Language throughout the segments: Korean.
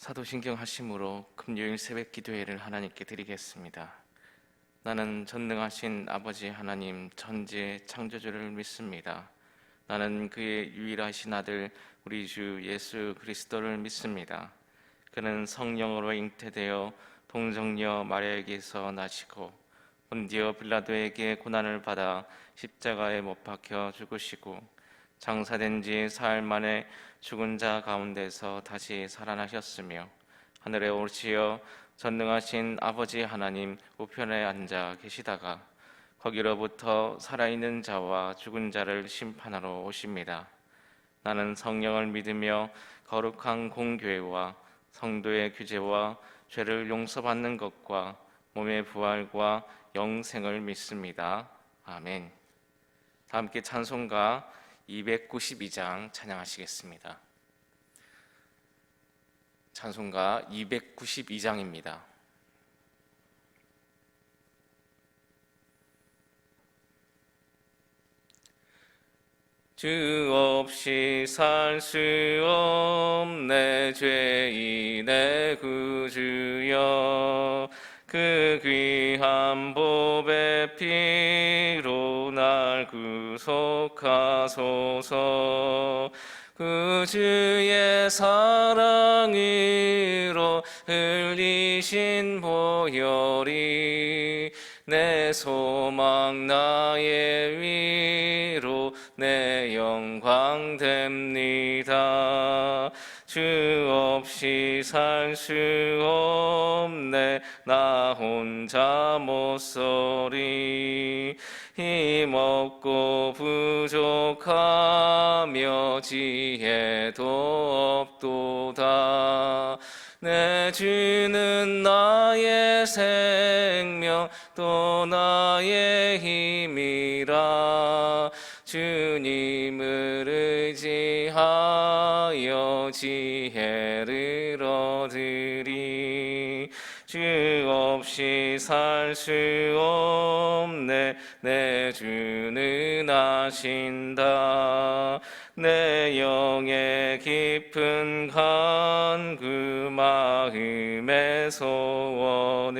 사도신경 하심으로 금요일 새벽 기도회를 하나님께 드리겠습니다. 나는 전능하신 아버지 하나님 천지의 창조주를 믿습니다. 나는 그의 유일하신 아들 우리 주 예수 그리스도를 믿습니다. 그는 성령으로 잉태되어 동정녀 마리아에게서 나시고 본디오 빌라도에게 고난을 받아 십자가에 못 박혀 죽으시고 장사된 지 사흘 만에 죽은 자 가운데서 다시 살아나셨으며 하늘에 오르시어 전능하신 아버지 하나님 우편에 앉아 계시다가 거기로부터 살아있는 자와 죽은 자를 심판하러 오십니다. 나는 성령을 믿으며 거룩한 공교회와 성도의 규제와 죄를 용서받는 것과 몸의 부활과 영생을 믿습니다. 아멘. 다 함께 찬송가 292장 찬양하시겠습니다. 찬송가 292장입니다. 주 없이 살 수 없네 죄인의 구주여 그 귀한 보배 피로 날 구속하소서 그 주의 사랑으로 흘리신 보혈이 내 소망 나의 위로 내 영광 됩니다. 주 없이 살 수 없네 나 혼자 못 서리 힘없고 부족하며 지혜도 없도다 내 주는 나의 생명 또 나의 힘이라 주님을 의지하여 지혜를 얻으리 주 없이 살 수 없네 내 주는 아신다 내 영의 깊은 간구 마음의 소원을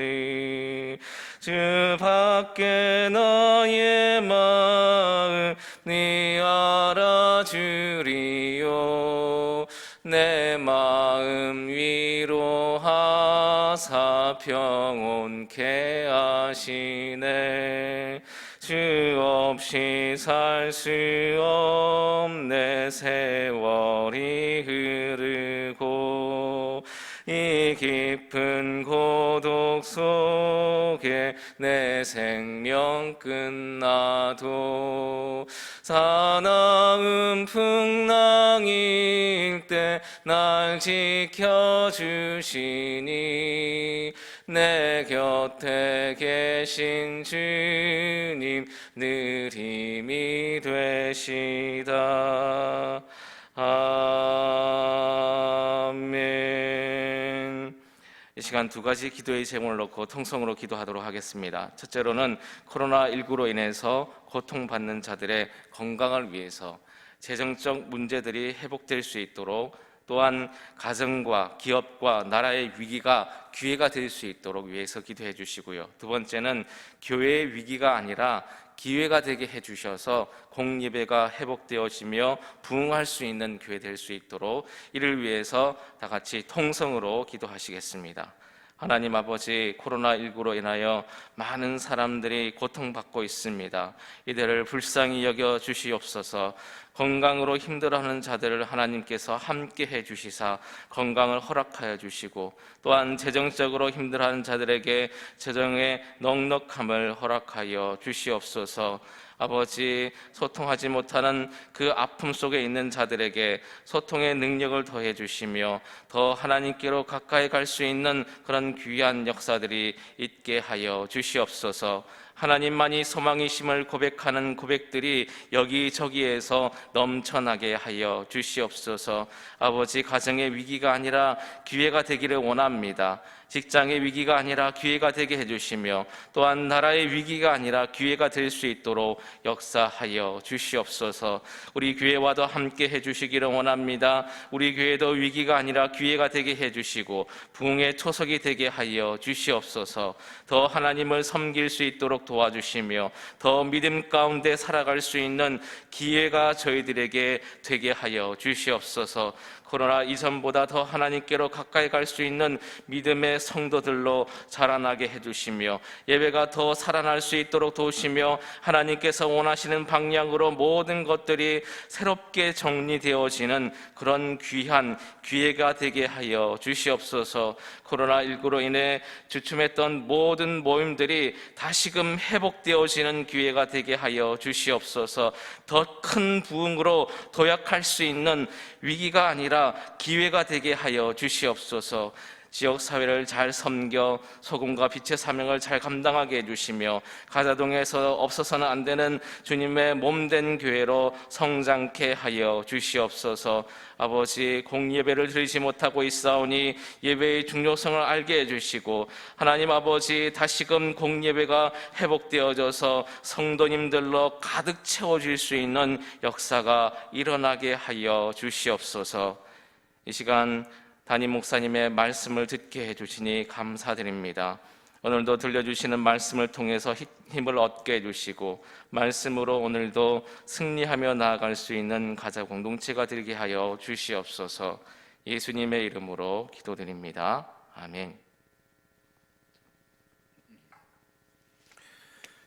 주 밖에 나의 마음 네 알아주리요 내 마음 위로하사 평온케 하시네 주 없이 살 수 없네 세월이 흐르고 이 깊은 고독 속에 내 생명 끝나도 사나운 풍랑일 때 날 지켜주시니 내 곁에 계신 주님 늘 힘이 되시다. 아멘. 이 시간 두 가지 기도의 제목을 놓고 통성으로 기도하도록 하겠습니다. 첫째로는 코로나19로 인해서 고통받는 자들의 건강을 위해서 재정적 문제들이 회복될 수 있도록 또한 가정과 기업과 나라의 위기가 기회가 될 수 있도록 위해서 기도해 주시고요. 두 번째는 교회의 위기가 아니라 기회가 되게 해주셔서 공예배가 회복되어지며 부흥할 수 있는 교회 될 수 있도록 이를 위해서 다 같이 통성으로 기도하시겠습니다. 하나님 아버지, 코로나19로 인하여 많은 사람들이 고통받고 있습니다. 이들을 불쌍히 여겨 주시옵소서. 건강으로 힘들어하는 자들을 하나님께서 함께 해주시사 건강을 허락하여 주시고 또한 재정적으로 힘들어하는 자들에게 재정의 넉넉함을 허락하여 주시옵소서. 아버지, 소통하지 못하는 그 아픔 속에 있는 자들에게 소통의 능력을 더해 주시며 더 하나님께로 가까이 갈 수 있는 그런 귀한 역사들이 있게 하여 주시옵소서. 하나님만이 소망이심을 고백하는 고백들이 여기저기에서 넘쳐나게 하여 주시옵소서. 아버지, 가정의 위기가 아니라 기회가 되기를 원합니다. 직장의 위기가 아니라 기회가 되게 해주시며, 또한 나라의 위기가 아니라 기회가 될 수 있도록 역사하여 주시옵소서. 우리 교회와도 함께 해주시기를 원합니다. 우리 교회도 위기가 아니라 기회가 되게 해주시고 부흥의 초석이 되게 하여 주시옵소서. 더 하나님을 섬길 수 있도록 도와주시며 더 믿음 가운데 살아갈 수 있는 기회가 저희들에게 되게 하여 주시옵소서. 코로나 이전보다 더 하나님께로 가까이 갈 수 있는 믿음의 성도들로 자라나게 해주시며, 예배가 더 살아날 수 있도록 도우시며, 하나님께서 원하시는 방향으로 모든 것들이 새롭게 정리되어지는 그런 귀한 기회가 되게 하여 주시옵소서. 코로나19로 인해 주춤했던 모든 모임들이 다시금 회복되어지는 기회가 되게 하여 주시옵소서. 더 큰 부흥으로 도약할 수 있는 위기가 아니라 기회가 되게 하여 주시옵소서. 지역사회를 잘 섬겨 소금과 빛의 사명을 잘 감당하게 해주시며, 가자동에서 없어서는 안 되는 주님의 몸된 교회로 성장케 하여 주시옵소서. 아버지, 공예배를 드리지 못하고 있사오니 예배의 중요성을 알게 해주시고, 하나님 아버지, 다시금 공예배가 회복되어져서 성도님들로 가득 채워질 수 있는 역사가 일어나게 하여 주시옵소서. 이 시간 담임 목사님의 말씀을 듣게 해주시니 감사드립니다. 오늘도 들려주시는 말씀을 통해서 힘을 얻게 해주시고, 말씀으로 오늘도 승리하며 나아갈 수 있는 가자 공동체가 되게 하여 주시옵소서. 예수님의 이름으로 기도드립니다. 아멘.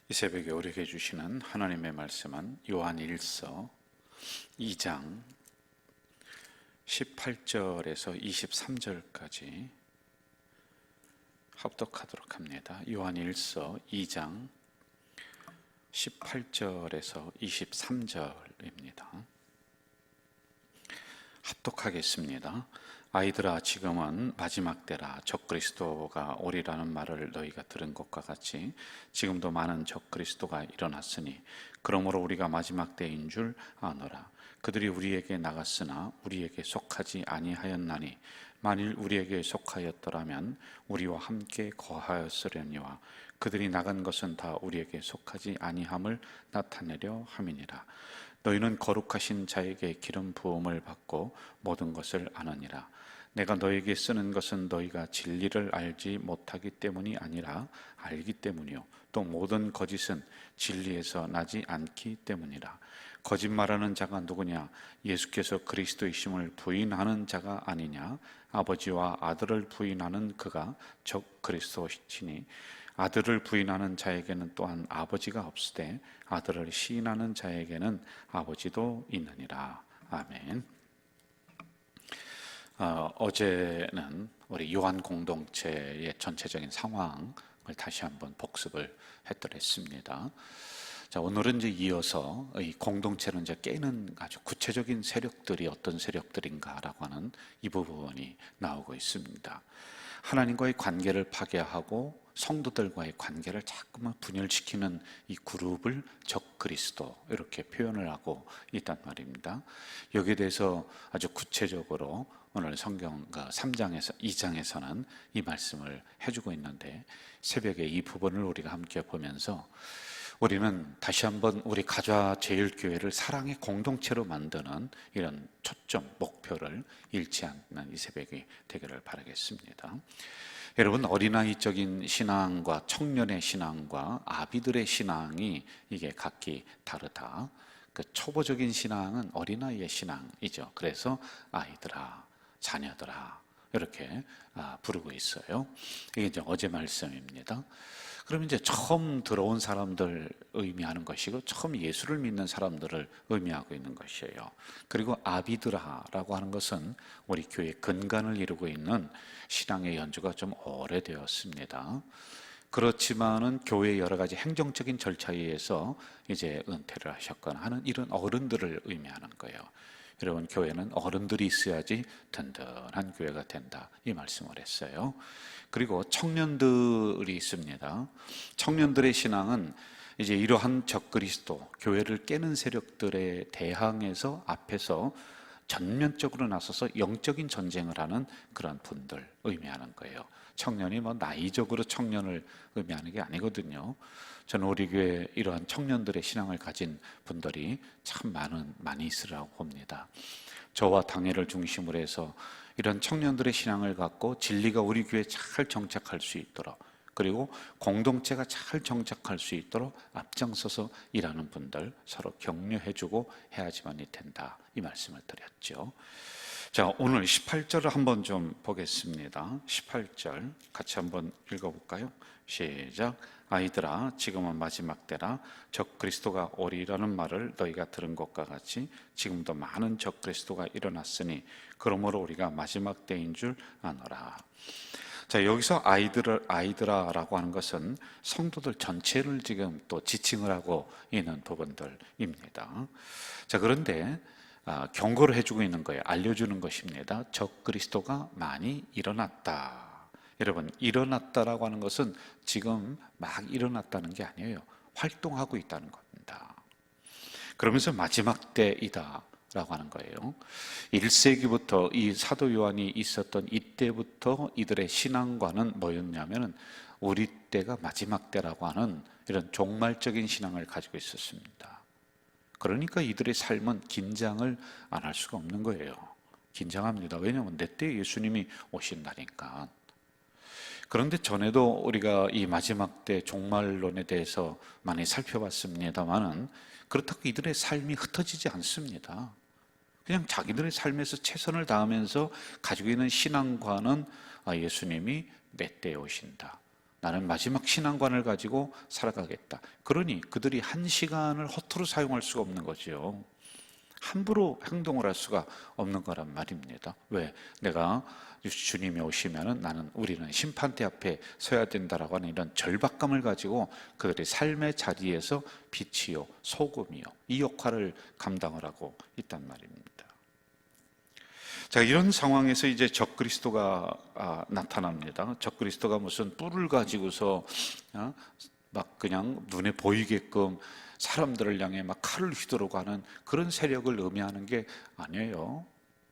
이 새벽에 우리에게 주시는 하나님의 말씀은 요한 1서 2장 18절에서 23절까지 합독하도록 합니다. 요한 1서 2장 18절에서 23절입니다. 합독하겠습니다. 아이들아, 지금은 마지막 때라. 적그리스도가 오리라는 말을 너희가 들은 것과 같이 지금도 많은 적그리스도가 일어났으니 그러므로 우리가 마지막 때인 줄 아노라. 그들이 우리에게 나갔으나 우리에게 속하지 아니하였나니 만일 우리에게 속하였더라면 우리와 함께 거하였으려니와 그들이 나간 것은 다 우리에게 속하지 아니함을 나타내려 함이니라. 너희는 거룩하신 자에게 기름 부음을 받고 모든 것을 아느니라. 내가 너에게 쓰는 것은 너희가 진리를 알지 못하기 때문이 아니라 알기 때문이요 또 모든 거짓은 진리에서 나지 않기 때문이라. 거짓말하는 자가 누구냐? 예수께서 그리스도이심을 부인하는 자가 아니냐? 아버지와 아들을 부인하는 그가 적 그리스도시니 아들을 부인하는 자에게는 또한 아버지가 없으되 아들을 시인하는 자에게는 아버지도 있느니라. 아멘. 어제는 우리 요한 공동체의 전체적인 상황을 다시 한번 복습을 했더랬습니다. 자, 오늘은 이제 이어서 이 공동체를 이제 깨는 아주 구체적인 세력들이 어떤 세력들인가라고 하는 이 부분이 나오고 있습니다. 하나님과의 관계를 파괴하고 성도들과의 관계를 자꾸만 분열시키는 이 그룹을 적그리스도 이렇게 표현을 하고 있단 말입니다. 여기에 대해서 아주 구체적으로 오늘 성경 3장에서 2장에서는 이 말씀을 해주고 있는데, 새벽에 이 부분을 우리가 함께 보면서 우리는 다시 한번 우리 가좌 제일교회를 사랑의 공동체로 만드는 이런 초점, 목표를 잃지 않는 이 새벽이 되기를 바라겠습니다. 여러분, 어린아이적인 신앙과 청년의 신앙과 아비들의 신앙이 이게 각기 다르다. 그 초보적인 신앙은 어린아이의 신앙이죠. 그래서 아이들아, 자녀들아 이렇게 부르고 있어요. 이게 이제 어제 말씀입니다. 그러면 이제 처음 들어온 사람들 의미하는 것이고 처음 예수를 믿는 사람들을 의미하고 있는 것이에요. 그리고 아비드라라고 하는 것은 우리 교회 근간을 이루고 있는 신앙의 연주가 좀 오래되었습니다. 그렇지만은 교회의 여러 가지 행정적인 절차에 의해서 이제 은퇴를 하셨거나 하는 이런 어른들을 의미하는 거예요. 여러분, 교회는 어른들이 있어야지 든든한 교회가 된다, 이 말씀을 했어요. 그리고 청년들이 있습니다. 청년들의 신앙은 이제 이러한 적그리스도, 교회를 깨는 세력들에 대항해서 앞에서 전면적으로 나서서 영적인 전쟁을 하는 그런 분들 의미하는 거예요. 청년이 뭐 나이적으로 청년을 의미하는 게 아니거든요. 저는 우리 교회에 이러한 청년들의 신앙을 가진 분들이 참 많이 있으라고 봅니다. 저와 당회를 중심으로 해서 이런 청년들의 신앙을 갖고 진리가 우리 교회에 잘 정착할 수 있도록, 그리고 공동체가 잘 정착할 수 있도록 앞장서서 일하는 분들 서로 격려해주고 해야지만이 된다, 이 말씀을 드렸죠. 자, 오늘 18절을 한번 좀 보겠습니다. 18절 같이 한번 읽어볼까요? 시작. 아이들아, 지금은 마지막 때라. 적그리스도가 오리라는 말을 너희가 들은 것과 같이 지금도 많은 적그리스도가 일어났으니 그러므로 우리가 마지막 때인 줄 아노라. 자, 여기서 아이들아라고 하는 것은 성도들 전체를 지금 또 지칭을 하고 있는 부분들입니다. 자, 그런데 경고를 해주고 있는 거예요. 알려주는 것입니다. 적그리스도가 많이 일어났다. 여러분, 일어났다라고 하는 것은 지금 막 일어났다는 게 아니에요. 활동하고 있다는 겁니다. 그러면서 마지막 때이다 라고 하는 거예요. 1세기부터 이 사도 요한이 있었던 이때부터 이들의 신앙관은 뭐였냐면 우리 때가 마지막 때라고 하는 이런 종말적인 신앙을 가지고 있었습니다. 그러니까 이들의 삶은 긴장을 안 할 수가 없는 거예요. 긴장합니다. 왜냐하면 내 때 예수님이 오신다니까. 그런데 전에도 우리가 이 마지막 때 종말론에 대해서 많이 살펴봤습니다만은 그렇다고 이들의 삶이 흩어지지 않습니다. 그냥 자기들의 삶에서 최선을 다하면서 가지고 있는 신앙관은 예수님이 몇 때에 오신다. 나는 마지막 신앙관을 가지고 살아가겠다. 그러니 그들이 한 시간을 허투루 사용할 수가 없는 거죠. 함부로 행동을 할 수가 없는 거란 말입니다. 왜? 내가 주님이 오시면은 우리는 심판대 앞에 서야 된다라고 하는 이런 절박감을 가지고 그들의 삶의 자리에서 빛이요, 소금이요, 이 역할을 감당을 하고 있단 말입니다. 자, 이런 상황에서 이제 적그리스도가 나타납니다. 적그리스도가 무슨 뿔을 가지고서 막 그냥 눈에 보이게끔 사람들을 향해 막 칼을 휘두르고 하는 그런 세력을 의미하는 게 아니에요.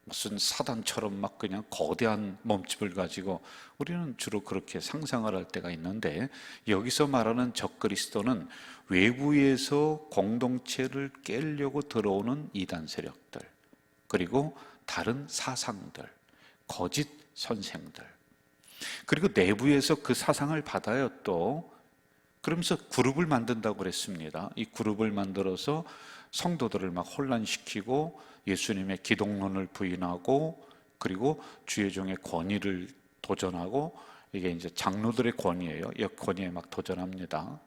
무슨 사단처럼 막 그냥 거대한 몸집을 가지고 우리는 주로 그렇게 상상을 할 때가 있는데, 여기서 말하는 적그리스도는 외부에서 공동체를 깨려고 들어오는 이단 세력들, 그리고 다른 사상들, 거짓 선생들, 그리고 내부에서 그 사상을 받아요. 또 그러면서 그룹을 만든다고 그랬습니다. 이 그룹을 만들어서 성도들을 막 혼란시키고 예수님의 기독론을 부인하고, 그리고 주의 종의 권위를 도전하고, 이게 이제 장로들의 권위예요. 이 권위에 막 도전합니다.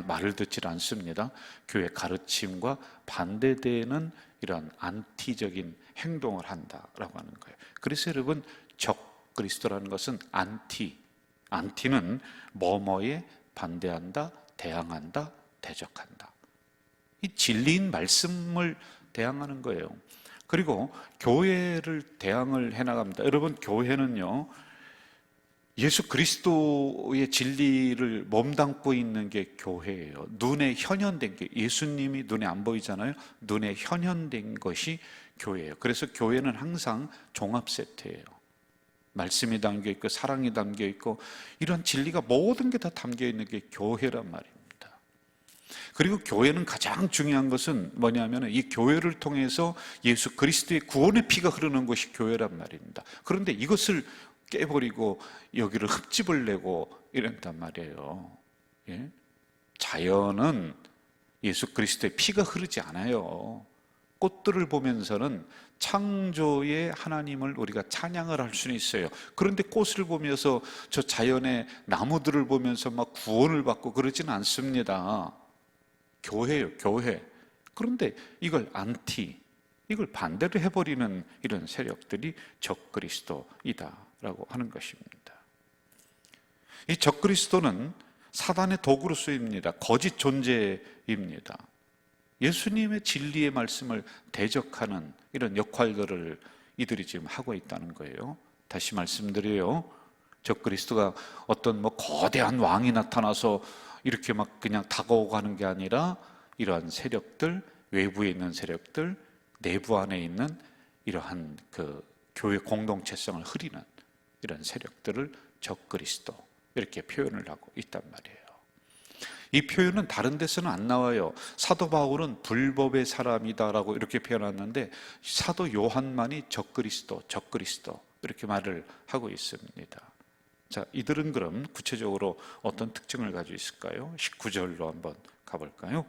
말을 듣질 않습니다. 교회 가르침과 반대되는 이런 안티적인 행동을 한다라고 하는 거예요. 그래서 여러분, 적그리스도라는 것은 안티는 뭐뭐에 반대한다, 대항한다, 대적한다. 이 진리인 말씀을 대항하는 거예요. 그리고 교회를 대항을 해나갑니다. 여러분, 교회는요, 예수 그리스도의 진리를 몸담고 있는 게 교회예요. 눈에 현현된 게, 예수님이 눈에 안 보이잖아요. 눈에 현현된 것이 교회예요. 그래서 교회는 항상 종합 세트예요. 말씀이 담겨 있고 사랑이 담겨 있고 이런 진리가 모든 게 다 담겨 있는 게 교회란 말입니다. 그리고 교회는 가장 중요한 것은 뭐냐면 이 교회를 통해서 예수 그리스도의 구원의 피가 흐르는 것이 교회란 말입니다. 그런데 이것을 깨버리고 여기를 흠집을 내고 이런단 말이에요. 예? 자연은 예수 그리스도의 피가 흐르지 않아요. 꽃들을 보면서는 창조의 하나님을 우리가 찬양을 할 수는 있어요. 그런데 꽃을 보면서 저 자연의 나무들을 보면서 막 구원을 받고 그러지는 않습니다. 교회예요, 교회. 그런데 이걸 이걸 반대로 해버리는 이런 세력들이 적그리스도이다라고 하는 것입니다. 이 적그리스도는 사단의 도구로 쓰입니다. 거짓 존재입니다. 예수님의 진리의 말씀을 대적하는 이런 역할들을 이들이 지금 하고 있다는 거예요. 다시 말씀드려요. 적그리스도가 어떤 뭐 거대한 왕이 나타나서 이렇게 막 그냥 다가오고 하는 게 아니라 이러한 세력들, 외부에 있는 세력들, 내부 안에 있는 이러한 그 교회 공동체성을 흐리는 이런 세력들을 적그리스도 이렇게 표현을 하고 있단 말이에요. 이 표현은 다른 데서는 안 나와요. 사도 바울은 불법의 사람이다라고 이렇게 표현했는데 사도 요한만이 적그리스도 이렇게 말을 하고 있습니다. 자, 이들은 그럼 구체적으로 어떤 특징을 가지고 있을까요? 19절로 한번 가볼까요?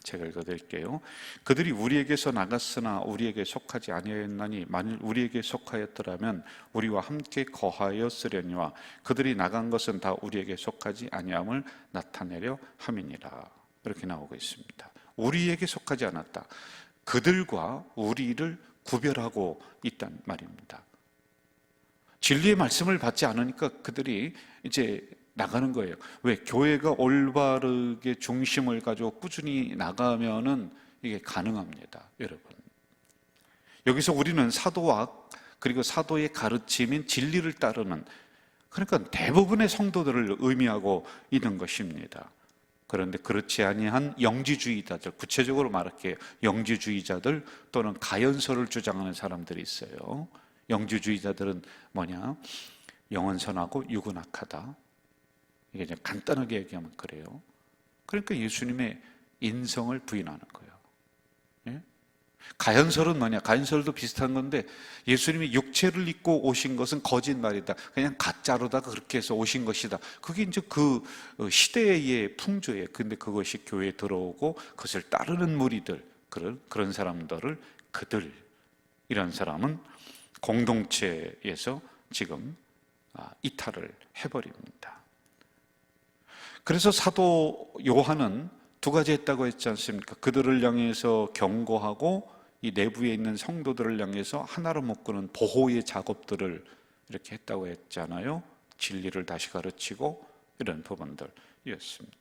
제가 읽어드릴게요. 그들이 우리에게서 나갔으나 우리에게 속하지 아니하였나니 만일 우리에게 속하였더라면 우리와 함께 거하였으려니와 그들이 나간 것은 다 우리에게 속하지 아니함을 나타내려 함이니라. 이렇게 나오고 있습니다. 우리에게 속하지 않았다. 그들과 우리를 구별하고 있단 말입니다. 진리의 말씀을 받지 않으니까 그들이 이제 나가는 거예요. 왜? 교회가 올바르게 중심을 가지고 꾸준히 나가면은 이게 가능합니다, 여러분. 여기서 우리는 사도와 그리고 사도의 가르침인 진리를 따르는, 그러니까 대부분의 성도들을 의미하고 있는 것입니다. 그런데 그렇지 아니한 영지주의자들, 구체적으로 말할게요. 영지주의자들 또는 가연설을 주장하는 사람들이 있어요. 영지주의자들은 뭐냐? 영은 선하고 육은 악하다. 이게 이제 간단하게 얘기하면 그래요. 그러니까 예수님의 인성을 부인하는 거예요. 예? 가연설은 뭐냐? 가연설도 비슷한 건데 예수님이 육체를 입고 오신 것은 거짓말이다. 그냥 가짜로다가 그렇게 해서 오신 것이다. 그게 이제 그 시대의 풍조예요. 근데 그것이 교회에 들어오고 그것을 따르는 무리들, 그런 사람들을 그들, 이런 사람은 공동체에서 지금 이탈을 해버립니다. 그래서 사도 요한은 두 가지 했다고 했지 않습니까? 그들을 향해서 경고하고 이 내부에 있는 성도들을 향해서 하나로 묶는 보호의 작업들을 이렇게 했다고 했잖아요. 진리를 다시 가르치고 이런 부분들이었습니다.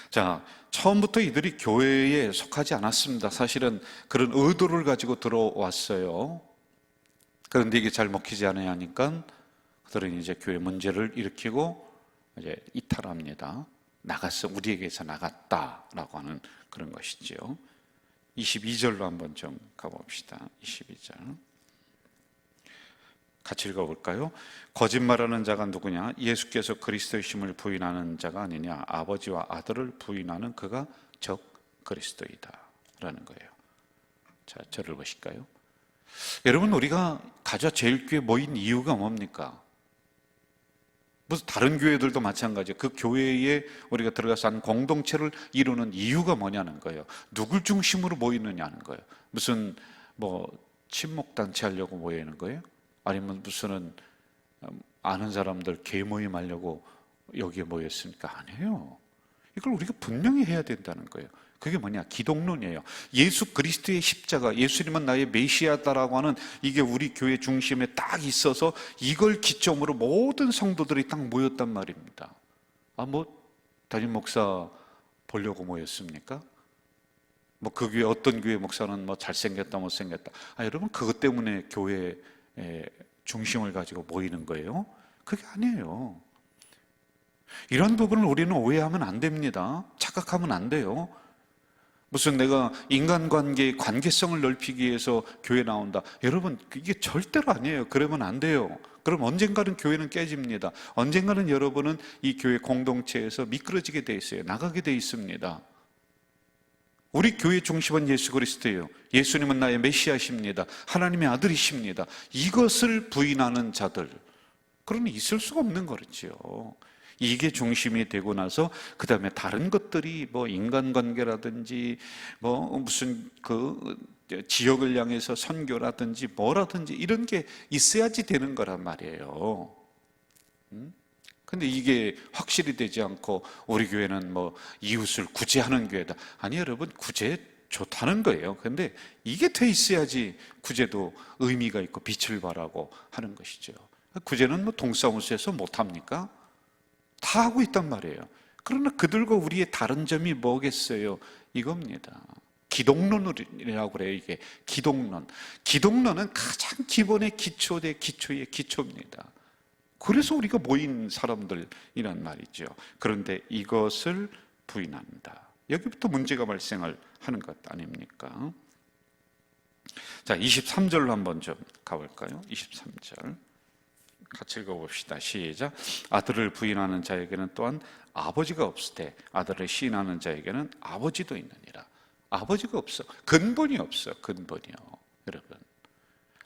자, 처음부터 이들이 교회에 속하지 않았습니다. 사실은 그런 의도를 가지고 들어왔어요. 그런데 이게 잘 먹히지 않아야 하니까 그들은 이제 교회 문제를 일으키고 이제 이탈합니다. 우리에게서 나갔다라고 하는 그런 것이지요. 22절로 한번 좀 가봅시다. 22절. 같이 읽어볼까요? 거짓말하는 자가 누구냐? 예수께서 그리스도이심을 부인하는 자가 아니냐? 아버지와 아들을 부인하는 그가 적 그리스도이다 라는 거예요. 자, 저를 보실까요? 여러분, 우리가 가자 제일교회 모인 이유가 뭡니까? 무슨 다른 교회들도 마찬가지예요. 그 교회에 우리가 들어가서 한 공동체를 이루는 이유가 뭐냐는 거예요. 누굴 중심으로 모이느냐는 거예요. 무슨 친목단체 하려고 모이는 거예요? 아니면 무슨 아는 사람들 개모임 하려고 여기에 모였습니까? 아니에요. 이걸 우리가 분명히 해야 된다는 거예요. 그게 뭐냐? 기독론이에요. 예수 그리스도의 십자가, 예수님은 나의 메시아다라고 하는 이게 우리 교회 중심에 딱 있어서 이걸 기점으로 모든 성도들이 딱 모였단 말입니다. 담임 목사 보려고 모였습니까? 그 교회 어떤 교회 목사는 잘생겼다 못생겼다. 여러분, 그것 때문에 교회 중심을 가지고 모이는 거예요? 그게 아니에요. 이런 부분을 우리는 오해하면 안 됩니다. 착각하면 안 돼요. 무슨 내가 인간관계의 관계성을 넓히기 위해서 교회 나온다. 여러분, 이게 절대로 아니에요. 그러면 안 돼요. 그럼 언젠가는 교회는 깨집니다. 언젠가는 여러분은 이 교회 공동체에서 미끄러지게 돼 있어요. 나가게 돼 있습니다. 우리 교회 중심은 예수 그리스도예요. 예수님은 나의 메시아십니다. 하나님의 아들이십니다. 이것을 부인하는 자들, 그러니 있을 수가 없는 거죠. 이게 중심이 되고 나서 그 다음에 다른 것들이 인간관계라든지 무슨 지역을 향해서 선교라든지 뭐라든지 이런 게 있어야지 되는 거란 말이에요. 근데 이게 확실히 되지 않고 우리 교회는 이웃을 구제하는 교회다. 아니, 여러분, 구제 좋다는 거예요. 근데 이게 돼 있어야지 구제도 의미가 있고 빛을 발하고 하는 것이죠. 구제는 동사무소에서 못합니까? 다 하고 있단 말이에요. 그러나 그들과 우리의 다른 점이 뭐겠어요? 이겁니다. 기독론이라고 그래요. 이게 기독론. 기독론은 가장 기본의 기초의 기초입니다. 그래서 우리가 모인 사람들이란 말이죠. 그런데 이것을 부인한다. 여기부터 문제가 발생을 하는 것 아닙니까? 자, 23절로 한번 좀 가볼까요? 23절 같이 읽어봅시다. 시작. 아들을 부인하는 자에게는 또한 아버지가 없을 때 아들을 시인하는 자에게는 아버지도 있느니라. 아버지가 없어. 근본이 없어. 근본이요. 여러분,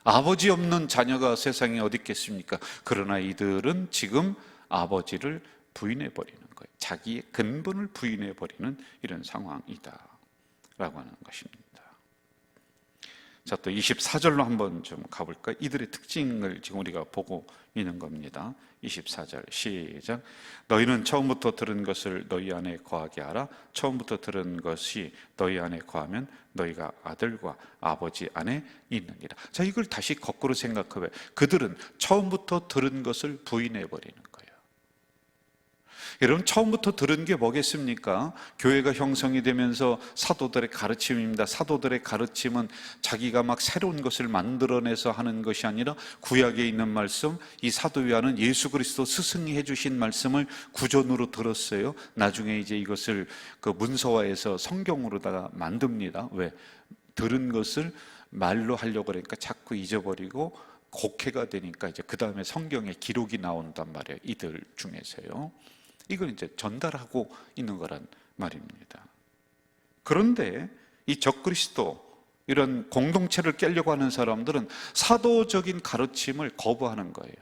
아버지 없는 자녀가 세상에 어디 있겠습니까? 그러나 이들은 지금 아버지를 부인해버리는 거예요. 자기의 근본을 부인해버리는 이런 상황이다 라고 하는 것입니다. 자, 또 24절로 한번 좀 가볼까요? 이들의 특징을 지금 우리가 보고 있는 겁니다. 24절 시작. 너희는 처음부터 들은 것을 너희 안에 거하게 하라. 처음부터 들은 것이 너희 안에 거하면 너희가 아들과 아버지 안에 있느니라. 자, 이걸 다시 거꾸로 생각해. 그들은 처음부터 들은 것을 부인해버리는 거예요. 여러분, 처음부터 들은 게 뭐겠습니까? 교회가 형성이 되면서 사도들의 가르침입니다. 사도들의 가르침은 자기가 막 새로운 것을 만들어내서 하는 것이 아니라 구약에 있는 말씀, 이 사도 요한은 예수 그리스도 스승이 해주신 말씀을 구전으로 들었어요. 나중에 이제 이것을 그 문서화해서 성경으로다가 만듭니다. 왜? 들은 것을 말로 하려고 그러니까 자꾸 잊어버리고 곡해가 되니까 이제 그 다음에 성경에 기록이 나온단 말이에요. 이들 중에서요. 이걸 이제 전달하고 있는 거란 말입니다. 그런데 이 적그리스도, 이런 공동체를 깨려고 하는 사람들은 사도적인 가르침을 거부하는 거예요.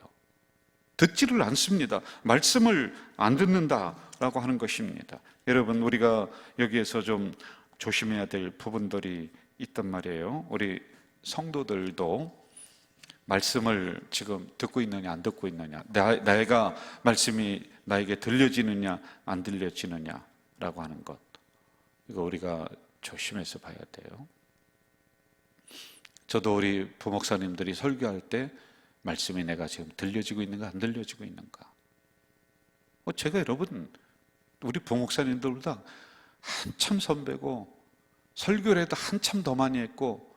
듣지를 않습니다. 말씀을 안 듣는다라고 하는 것입니다. 여러분, 우리가 여기에서 좀 조심해야 될 부분들이 있단 말이에요. 우리 성도들도 말씀을 지금 듣고 있느냐 안 듣고 있느냐, 내가 말씀이 나에게 들려지느냐 안 들려지느냐라고 하는 것, 이거 우리가 조심해서 봐야 돼요. 저도 우리 부목사님들이 설교할 때 말씀이 내가 지금 들려지고 있는가 안 들려지고 있는가, 제가 여러분 우리 부목사님들보다 한참 선배고 설교를 해도 한참 더 많이 했고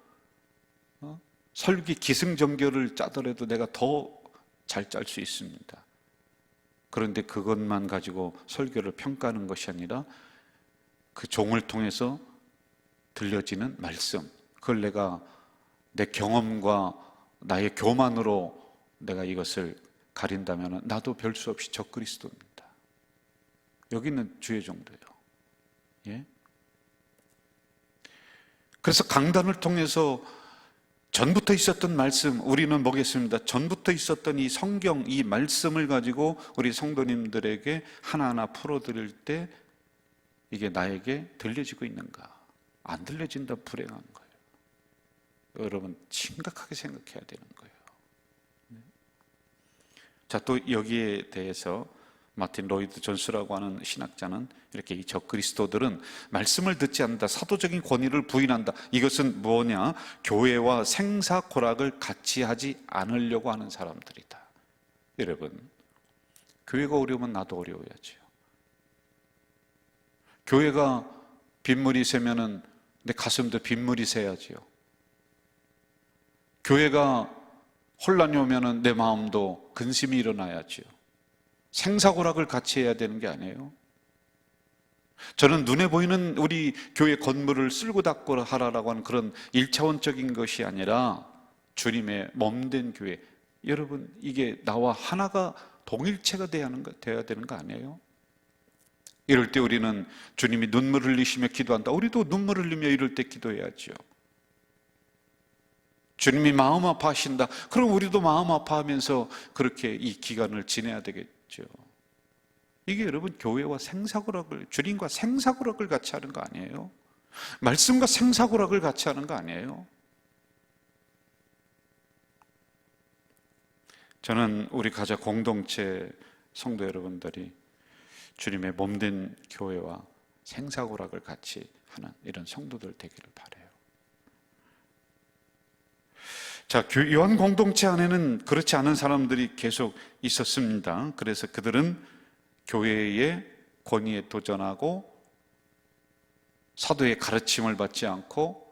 설교 기승전결을 짜더라도 내가 더 잘 짤 수 있습니다. 그런데 그것만 가지고 설교를 평가하는 것이 아니라 그 종을 통해서 들려지는 말씀, 그걸 내가 내 경험과 나의 교만으로 내가 이것을 가린다면 나도 별 수 없이 적그리스도입니다. 여기는 주의 정도예요. 예? 그래서 강단을 통해서 전부터 있었던 말씀, 우리는 뭐겠습니다? 전부터 있었던 이 성경, 이 말씀을 가지고 우리 성도님들에게 하나하나 풀어드릴 때 이게 나에게 들려지고 있는가? 안 들려진다 불행한 거예요. 여러분, 심각하게 생각해야 되는 거예요. 자, 또 여기에 대해서 마틴 로이드 존스라고 하는 신학자는 이렇게, 이 적그리스도들은 말씀을 듣지 않는다, 사도적인 권위를 부인한다. 이것은 뭐냐? 교회와 생사고락을 같이 하지 않으려고 하는 사람들이다. 여러분, 교회가 어려우면 나도 어려워야죠. 교회가 빗물이 새면은 내 가슴도 빗물이 새야지요. 교회가 혼란이 오면은 내 마음도 근심이 일어나야지요. 생사고락을 같이 해야 되는 게 아니에요. 저는 눈에 보이는 우리 교회 건물을 쓸고 닦고 하라라고 하는 그런 1차원적인 것이 아니라 주님의 몸된 교회, 여러분, 이게 나와 하나가 동일체가 돼야 되는 거 아니에요? 이럴 때 우리는 주님이 눈물 흘리시며 기도한다, 우리도 눈물 흘리며 이럴 때 기도해야죠. 주님이 마음 아파하신다, 그럼 우리도 마음 아파하면서 그렇게 이 기간을 지내야 되겠죠. 이게 여러분 교회와 생사고락을, 주님과 생사고락을 같이 하는 거 아니에요? 말씀과 생사고락을 같이 하는 거 아니에요? 저는 우리 가자 공동체 성도 여러분들이 주님의 몸된 교회와 생사고락을 같이 하는 이런 성도들 되기를 바라요. 자, 요한 공동체 안에는 그렇지 않은 사람들이 계속 있었습니다. 그래서 그들은 교회의 권위에 도전하고 사도의 가르침을 받지 않고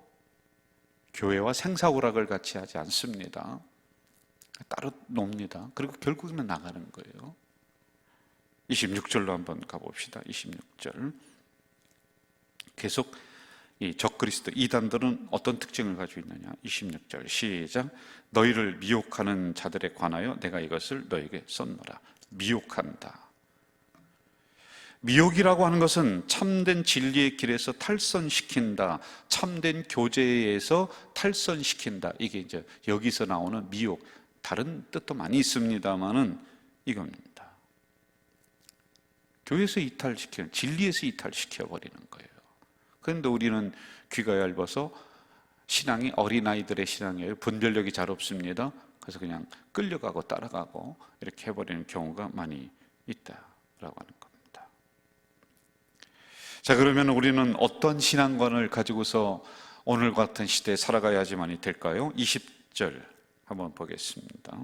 교회와 생사오락을 같이 하지 않습니다. 따로 놉니다. 그리고 결국에는 나가는 거예요. 26절로 한번 가봅시다. 26절. 계속 이 적그리스도 이단들은 어떤 특징을 가지고 있느냐. 26절 시작. 너희를 미혹하는 자들에 관하여 내가 이것을 너에게 썼노라. 미혹한다. 미혹이라고 하는 것은 참된 진리의 길에서 탈선시킨다, 참된 교제에서 탈선시킨다. 이게 이제 여기서 나오는 미혹. 다른 뜻도 많이 있습니다만은 이겁니다. 교회에서 이탈시키는, 진리에서 이탈시켜버리는 거예요. 그런데 우리는 귀가 얇아서 신앙이 어린아이들의 신앙이에요. 분별력이 잘 없습니다. 그래서 그냥 끌려가고 따라가고 이렇게 해버리는 경우가 많이 있다라고 하는 겁니다. 자, 그러면 우리는 어떤 신앙관을 가지고서 오늘 같은 시대에 살아가야지만이 될까요? 20절 한번 보겠습니다.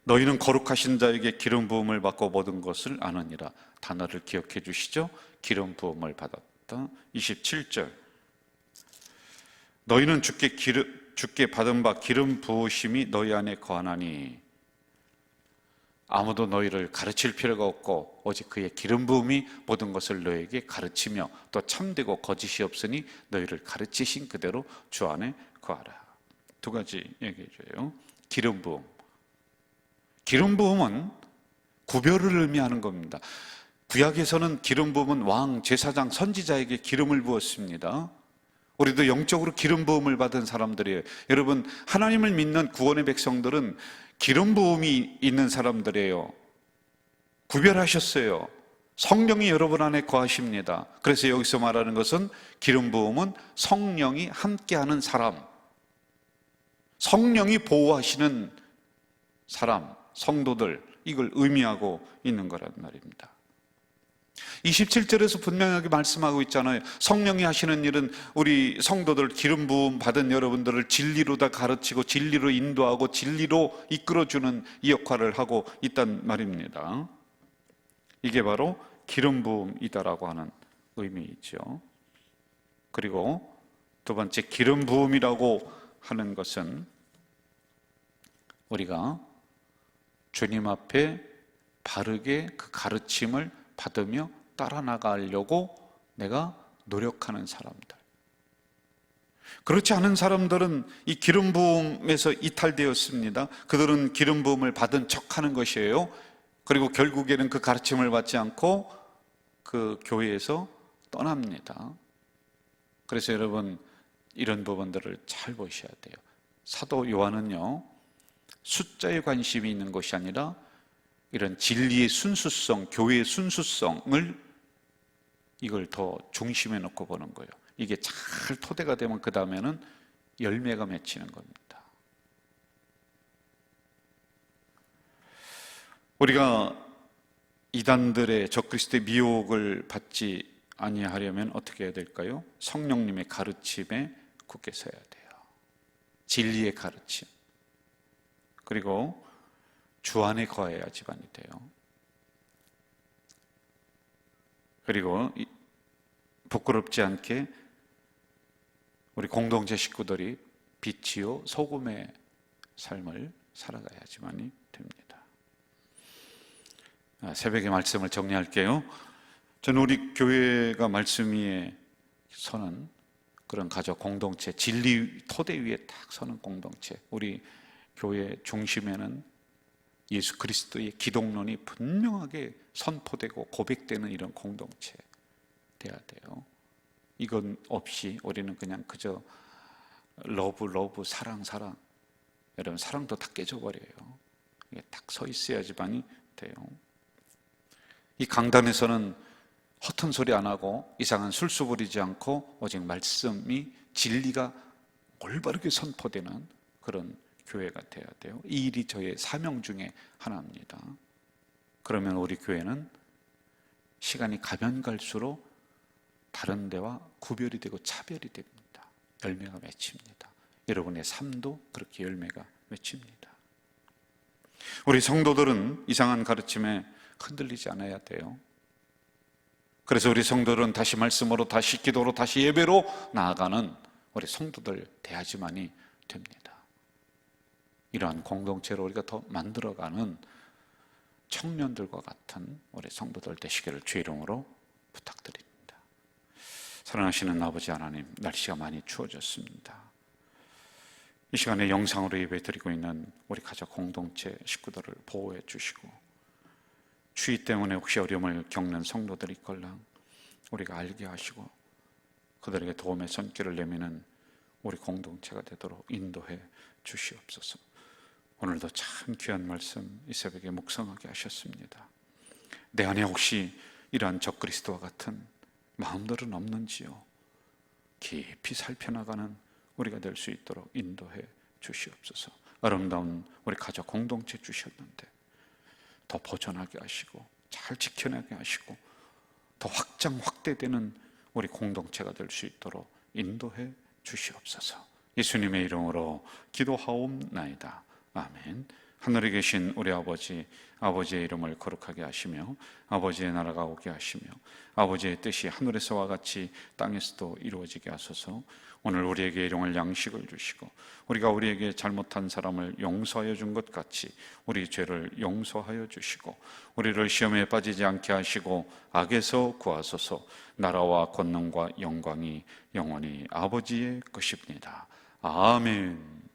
너희는 거룩하신 자에게 기름 부음을 받고 모든 것을 아느니라. 단어를 기억해 주시죠. 기름 부음을 받았다. 27절. 너희는 주께 받은 바 기름 부으심이 너희 안에 거하나니 아무도 너희를 가르칠 필요가 없고 오직 그의 기름 부음이 모든 것을 너희에게 가르치며 또 참되고 거짓이 없으니 너희를 가르치신 그대로 주 안에 거하라. 두 가지 얘기해 줘요. 기름 부음. 기름 부음은 구별을 의미하는 겁니다. 구약에서는 기름 부음은 왕, 제사장, 선지자에게 기름을 부었습니다. 우리도 영적으로 기름 부음을 받은 사람들이에요. 여러분, 하나님을 믿는 구원의 백성들은 기름 부음이 있는 사람들이에요. 구별하셨어요. 성령이 여러분 안에 거하십니다. 그래서 여기서 말하는 것은 기름 부음은 성령이 함께하는 사람, 성령이 보호하시는 사람, 성도들, 이걸 의미하고 있는 거란 말입니다. 27절에서 분명하게 말씀하고 있잖아요. 성령이 하시는 일은 우리 성도들, 기름 부음 받은 여러분들을 진리로 다 가르치고 진리로 인도하고 진리로 이끌어주는 이 역할을 하고 있단 말입니다. 이게 바로 기름 부음이다라고 하는 의미이죠. 그리고 두 번째, 기름 부음이라고 하는 것은 우리가 주님 앞에 바르게 그 가르침을 받으며 따라 나가려고 내가 노력하는 사람들. 그렇지 않은 사람들은 이 기름 부음에서 이탈되었습니다. 그들은 기름 부음을 받은 척하는 것이에요. 그리고 결국에는 그 가르침을 받지 않고 그 교회에서 떠납니다. 그래서 여러분, 이런 부분들을 잘 보셔야 돼요. 사도 요한은요, 숫자에 관심이 있는 것이 아니라 이런 진리의 순수성, 교회의 순수성을 이걸 더 중심에 놓고 보는 거예요. 이게 잘 토대가 되면 그 다음에는 열매가 맺히는 겁니다. 우리가 이단들의 적그리스도의 미혹을 받지 아니하려면 어떻게 해야 될까요? 성령님의 가르침에 굳게 서야 돼요. 진리의 가르침. 그리고 주 안에 거해야지만이 돼요. 그리고 부끄럽지 않게 우리 공동체 식구들이 빛이요 소금의 삶을 살아가야지만이 됩니다. 새벽의 말씀을 정리할게요. 저는 우리 교회가 말씀 위에 서는 그런 가족 공동체, 진리 토대 위에 딱 서는 공동체, 우리 교회 중심에는 예수 그리스도의 기독론이 분명하게 선포되고 고백되는 이런 공동체 돼야 돼요. 이건 없이 우리는 그냥 그저 러브, 사랑. 여러분, 사랑도 다 깨져버려요. 이게 딱 서 있어야지만이 돼요. 이 강단에서는 허튼 소리 안 하고 이상한 술수 부리지 않고 오직 말씀이 진리가 올바르게 선포되는 그런 교회가 돼야 돼요. 이 일이 저의 사명 중에 하나입니다. 그러면 우리 교회는 시간이 가면 갈수록 다른 데와 구별이 되고 차별이 됩니다. 열매가 맺힙니다. 여러분의 삶도 그렇게 열매가 맺힙니다. 우리 성도들은 이상한 가르침에 흔들리지 않아야 돼요. 그래서 우리 성도들은 다시 말씀으로, 다시 기도로, 다시 예배로 나아가는 우리 성도들 돼야지만이 됩니다. 이러한 공동체를 우리가 더 만들어가는 청년들과 같은 우리 성도들 되시기를 주의 이름으로 부탁드립니다. 사랑하시는 아버지 하나님, 날씨가 많이 추워졌습니다. 이 시간에 영상으로 예배드리고 있는 우리 가족 공동체 식구들을 보호해 주시고, 추위 때문에 혹시 어려움을 겪는 성도들이 있걸랑 우리가 알게 하시고 그들에게 도움의 손길을 내미는 우리 공동체가 되도록 인도해 주시옵소서. 오늘도 참 귀한 말씀 이 새벽에 묵상하게 하셨습니다. 내 안에 혹시 이러한 적그리스도와 같은 마음들은 없는지요? 깊이 살펴나가는 우리가 될 수 있도록 인도해 주시옵소서. 아름다운 우리 가족 공동체 주셨는데 더 보존하게 하시고 잘 지켜나게 하시고 더 확장되는 우리 공동체가 될 수 있도록 인도해 주시옵소서. 예수님의 이름으로 기도하옵나이다. 아멘. 하늘에 계신 우리 아버지, 아버지의 이름을 거룩하게 하시며 아버지의 나라가 오게 하시며 아버지의 뜻이 하늘에서와 같이 땅에서도 이루어지게 하소서. 오늘 우리에게 일용할 양식을 주시고 우리가 우리에게 잘못한 사람을 용서하여 준 것 같이 우리 죄를 용서하여 주시고 우리를 시험에 빠지지 않게 하시고 악에서 구하소서. 나라와 권능과 영광이 영원히 아버지의 것입니다. 아멘.